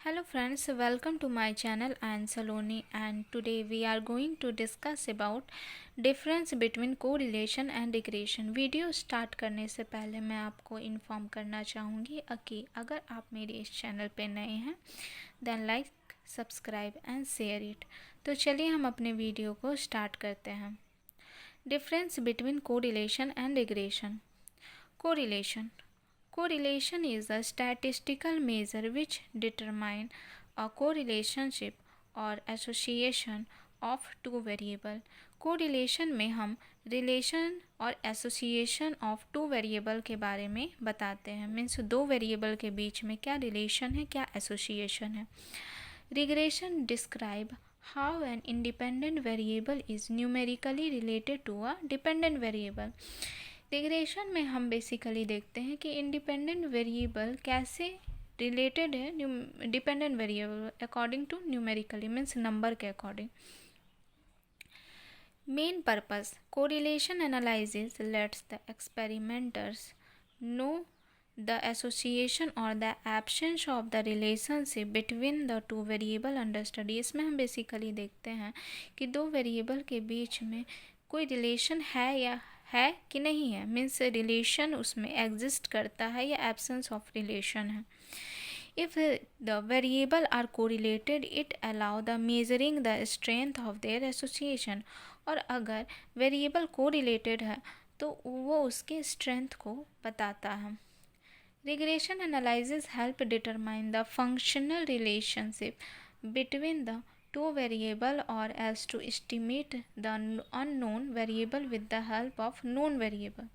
Hello friends, welcome to my channel. I am Saloni and today we are going to discuss about difference between correlation and regression. Video start करने से पहले मैं आपको inform करना चाहूँगी कि अगर आप मेरे इस चैनल पे नए हैं then like subscribe and share it. तो चलिए हम अपने वीडियो को स्टार्ट करते हैं। Difference between correlation and regression. Correlation is a statistical measure which determine a correlationship or association of two variable. Correlation में हम relation और association of two variable के बारे में बताते हैं। मीन्स दो वेरिएबल के बीच में क्या रिलेशन है, क्या एसोसिएशन है। Regression describe how an independent variable is numerically related to a dependent variable. Regression में हम बेसिकली देखते हैं कि इंडिपेंडेंट वेरिएबल कैसे रिलेटेड है dependent variable according to numerically means number के according. Main purpose correlation analysis lets the experimenters know the association और the absence of the relationship between the two variable under study. इसमें हम basically देखते हैं कि दो variable के बीच में कोई रिलेशन है कि नहीं है, मीन्स रिलेशन उसमें एग्जिस्ट करता है या एब्सेंस ऑफ रिलेशन है। If the variable are correlated it allow the measuring the strength of their association. और अगर वेरिएबल कोरिलेटेड है तो वो उसके स्ट्रेंथ को बताता है। Regression analysis help determine the functional relationship between the two variable or as to estimate the unknown variable with the help of known variable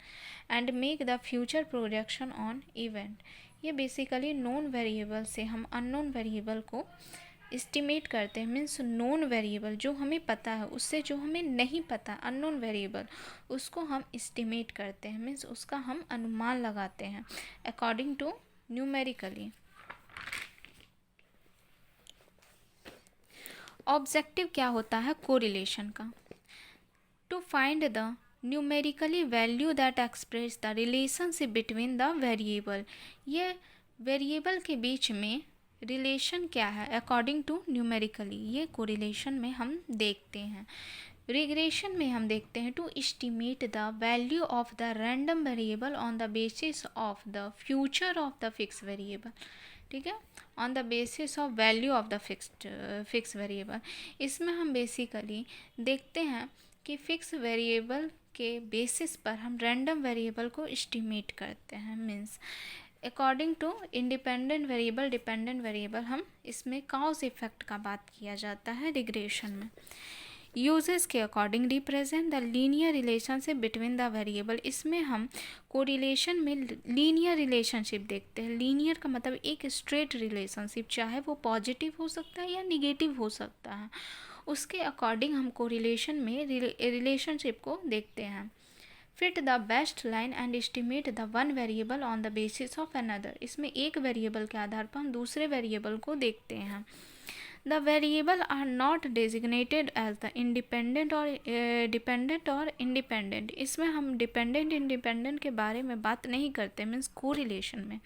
and make the future projection on event। ये basically known variable से हम unknown variable को estimate करते हैं। Means known variable जो हमें पता है उससे जो हमें नहीं पता अननोन वेरिएबल उसको हम एस्टिमेट करते हैं। मीन्स उसका हम अनुमान लगाते हैं अकॉर्डिंग टू न्यूमेरिकली। ऑब्जेक्टिव क्या होता है कोरिलेशन का? To find the numerically value that express the relationship between the variable. ये वेरिएबल के बीच में रिलेशन क्या है अकॉर्डिंग टू न्यूमेरिकली, ये कोरिलेशन में हम देखते हैं। रिग्रेशन में हम देखते हैं to estimate the value of the random variable on the basis of the future of the fix variable. ठीक है, on the basis of value of the fix variable. इसमें हम बेसिकली देखते हैं कि फिक्स वेरिएबल के बेसिस पर हम रैंडम वेरिएबल को एस्टिमेट करते हैं। Means according to independent variable dependent variable हम इसमें कॉज इफेक्ट का बात किया जाता है रिग्रेशन में। यूजेस के according represent the linear relationship between the variable. इसमें हम कोरिलेशन में लीनियर रिलेशनशिप देखते हैं। लीनियर का मतलब एक स्ट्रेट रिलेशनशिप, चाहे वो पॉजिटिव हो सकता है या निगेटिव हो सकता है, उसके अकॉर्डिंग हम कोरिलेशन में रिलेशनशिप को देखते हैं। Fit the best line and estimate the one variable on the basis of another. इसमें एक वेरिएबल के आधार पर हम दूसरे वेरिएबल को देखते हैं। The variable are not designated as the independent or dependent or independent। इसमें हम डिपेंडेंट इंडिपेंडेंट के बारे में बात नहीं करते। मीन्स कोरिलेशन में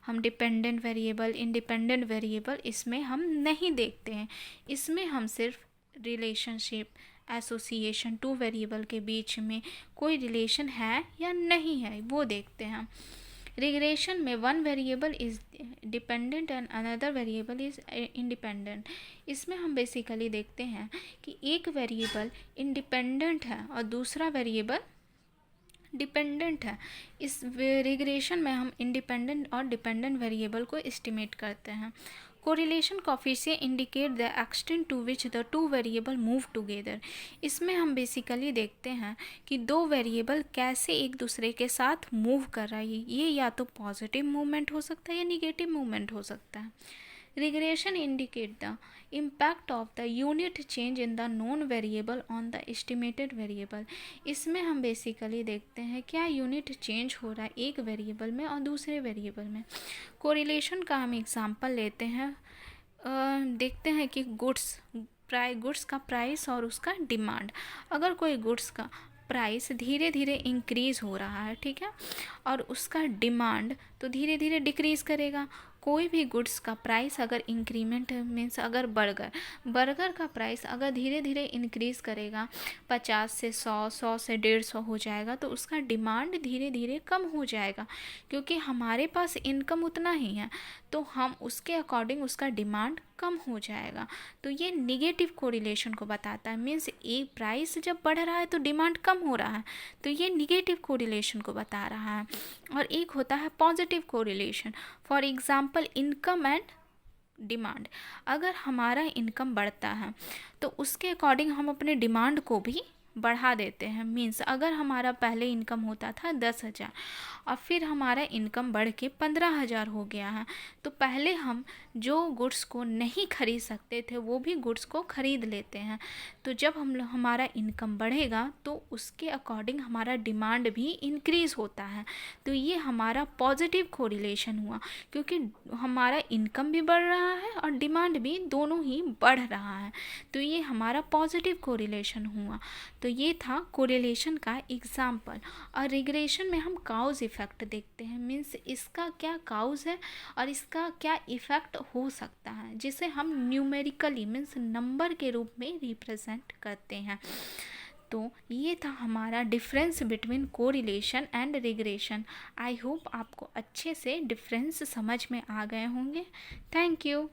हम डिपेंडेंट वेरिएबल इंडिपेंडेंट वेरिएबल इसमें हम नहीं देखते हैं। इसमें हम सिर्फ रिलेशनशिप एसोसिएशन टू वेरिएबल के बीच में कोई रिलेशन है या नहीं है वो देखते हैं। रिग्रेशन में one variable is dependent and another variable is independent. इसमें हम बेसिकली देखते हैं कि एक वेरिएबल इंडिपेंडेंट है और दूसरा वेरिएबल डिपेंडेंट है। इस रिग्रेशन में हम इंडिपेंडेंट और डिपेंडेंट वेरिएबल को एस्टिमेट करते हैं। Correlation coefficient indicate the extent to which the two variable move together. इसमें हम बेसिकली देखते हैं कि दो वेरिएबल कैसे एक दूसरे के साथ मूव कर रहा है। ये या तो पॉजिटिव मूवमेंट हो सकता है या निगेटिव मूवमेंट हो सकता है। Regression indicate the impact of the unit change in the known variable on the estimated variable. इसमें हम बेसिकली देखते हैं क्या यूनिट चेंज हो रहा है एक वेरिएबल में और दूसरे वेरिएबल में। कोरिलेशन का हम एग्जांपल लेते हैं, देखते हैं कि गुड्स का प्राइस और उसका डिमांड। अगर कोई गुड्स का प्राइस धीरे धीरे इंक्रीज़ हो रहा है, ठीक है, और उसका डिमांड तो धीरे धीरे डिक्रीज़ करेगा। कोई भी गुड्स का प्राइस अगर इंक्रीमेंट मीन्स अगर बर्गर का प्राइस अगर धीरे धीरे इंक्रीज़ करेगा, 50 से 100, 100 से 150 हो जाएगा, तो उसका डिमांड धीरे धीरे कम हो जाएगा, क्योंकि हमारे पास इनकम उतना ही है, तो हम उसके अकॉर्डिंग उसका डिमांड कम हो जाएगा। तो ये निगेटिव कोरिलेशन को बताता है। मीन्स एक प्राइस जब बढ़ रहा है तो डिमांड कम हो रहा है, तो ये निगेटिव कोरिलेशन को बता रहा है। और एक होता है positive correlation. For example income and demand. अगर हमारा इनकम बढ़ता है तो उसके अकॉर्डिंग हम अपने डिमांड को भी बढ़ा देते हैं। मीन्स अगर हमारा पहले इनकम होता था 10,000 और फिर हमारा इनकम बढ़ के 15,000 हो गया है, तो पहले हम जो गुड्स को नहीं खरीद सकते थे वो भी गुड्स को खरीद लेते हैं। तो जब हमारा इनकम बढ़ेगा तो उसके अकॉर्डिंग हमारा डिमांड भी इंक्रीज़ होता है। तो ये हमारा पॉजिटिव कोरिलेशन हुआ, क्योंकि हमारा इनकम भी बढ़ रहा है और डिमांड भी, दोनों ही बढ़ रहा है। तो ये हमारा पॉजिटिव कोरिलेशन हुआ। तो ये था कोरिलेशन का एग्जाम्पल। और रिग्रेशन में हम काउज इफ़ेक्ट देखते हैं। मीन्स इसका क्या काउज है और इसका क्या इफ़ेक्ट हो सकता है, जिसे हम न्यूमेरिकली मीन्स नंबर के रूप में रिप्रेजेंट करते हैं। तो ये था हमारा difference between correlation and regression. I hope आपको अच्छे से डिफरेंस समझ में आ गए होंगे। Thank you.